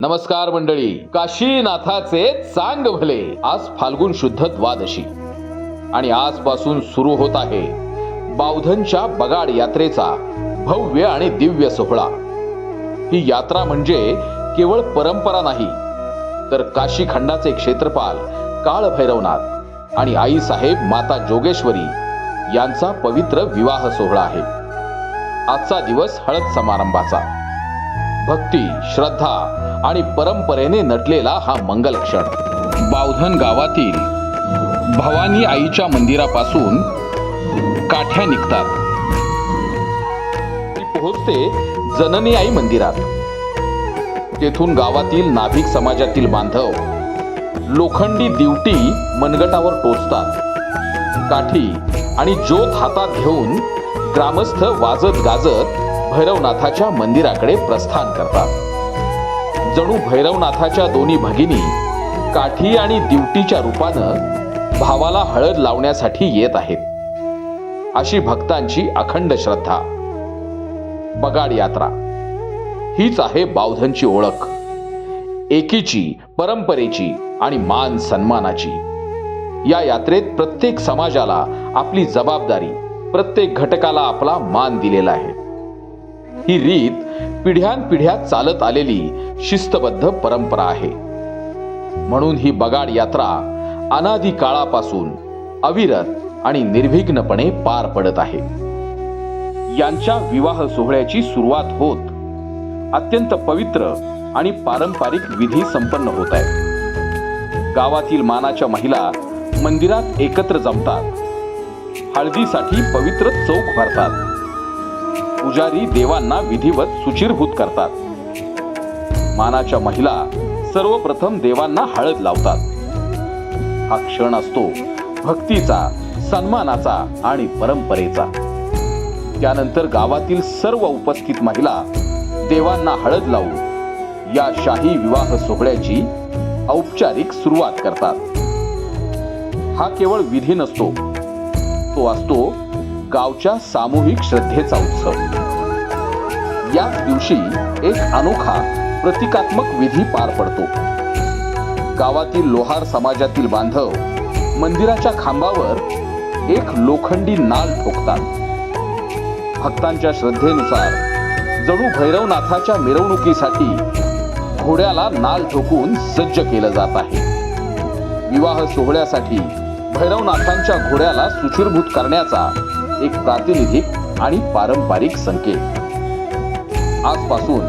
नमस्कार मंडळी, काशीनाथाचे चांग भले. आज फाल्गुन शुद्ध द्वादशी आणि आजपासून सुरू होत आहे बावधनच्या बगाड यात्रेचा भव्य आणि दिव्य सोहळा. ही यात्रा म्हणजे केवळ परंपरा नाही, तर काशी खंडाचे क्षेत्रपाल काळ भैरवनाथ आणि आई साहेब माता जोगेश्वरी यांचा पवित्र विवाह सोहळा आहे. आजचा दिवस हळद समारंभाचा. भक्ती, श्रद्धा आणि परंपरेने नटलेला हा मंगल क्षण. बावधन गावातील भवानी आईच्या मंदिरापासून काठ्या निघतात. ती पोहोचते जननी आई मंदिरात. तेथून गावातील नाभिक समाजातील बांधव लोखंडी दिवटी मनगटावर टोचतात. काठी आणि ज्योत हातात घेऊन ग्रामस्थ वाजत गाजत भैरवनाथाच्या मंदिराकडे प्रस्थान करतात. जणू भैरवनाथाच्या दोन्ही भगिनी काठी आणि दिवटीच्या रूपानं भावाला हळद लावण्यासाठी येत आहेत. अशी भक्तांची अखंड श्रद्धा. बगाड यात्रा हीच आहे बावधनची ओळख. एकीची, परंपरेची आणि मान सन्मानाची. या यात्रेत प्रत्येक समाजाला आपली जबाबदारी, प्रत्येक घटकाला आपला मान दिलेला आहे. ही रीत पिढ्यानपिढ्या चालत आलेली शिस्तबद्ध परंपरा आहे. म्हणून ही बगाड यात्रा अनादी काळापासून अविरत आणि निर्विघ्नपणे पार पडत आहे. यांच्या विवाह सोहळ्याची सुरुवात होत अत्यंत पवित्र आणि पारंपरिक विधी संपन्न होत आहे. गावातील मानाच्या महिला मंदिरात एकत्र जमतात. हळदीसाठी पवित्र चौक भरतात. पुजारी देवांना विधिवत सुचिरभूत करतात. मानाच्या महिला सर्वप्रथम देवांना हळद लावतात. हा क्षण असतो भक्तीचा, सन्मानाचा आणि परंपरेचा. त्यानंतर गावातील सर्व उपस्थित महिला देवांना हळद लावून या शाही विवाह सोहळ्याची औपचारिक सुरुवात करतात. हा केवळ विधी नसतो, तो असतो गावच्या सामूहिक श्रद्धेचा उत्सव. याच दिवशी एक अनोखा प्रतिकात्मक विधी पार पडतो. गावातील लोहार समाजातील बांधव मंदिराच्या खांबावर एक लोखंडी नाल ठोकतात. भक्तांच्या श्रद्धेनुसार जणू भैरवनाथाच्या मिरवणुकीसाठी घोड्याला नाल ठोकून सज्ज केलं जात आहे. विवाह सोहळ्यासाठी भैरवनाथांच्या घोड्याला सुशोभित करण्याचा एक प्रातिनिधिक आणि पारंपरिक संकेत. आजपासून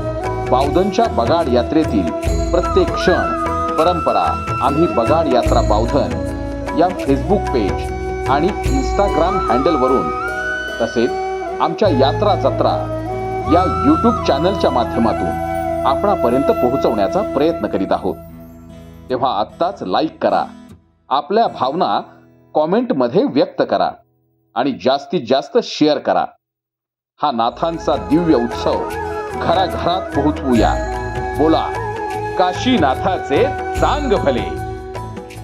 बावधनच्या बगाड यात्रेतील प्रत्येक क्षण, परंपरा आम्ही बगाड यात्रा बावधन या फेसबुक पेज आणि इंस्टाग्राम हँडलवरून, तसेच आमच्या यात्रा जत्रा या यूट्यूब चॅनलच्या माध्यमातून आपणापर्यंत पोहोचवण्याचा प्रयत्न करीत आहोत. तेव्हा आत्ताच लाईक करा, आपल्या भावना कॉमेंटमध्ये व्यक्त करा आणि जास्तीत जास्त शेअर करा. हा नाथांचा दिव्य उत्सव घराघरात पोहोचवूया. बोला, काशीनाथाचे चांग भले.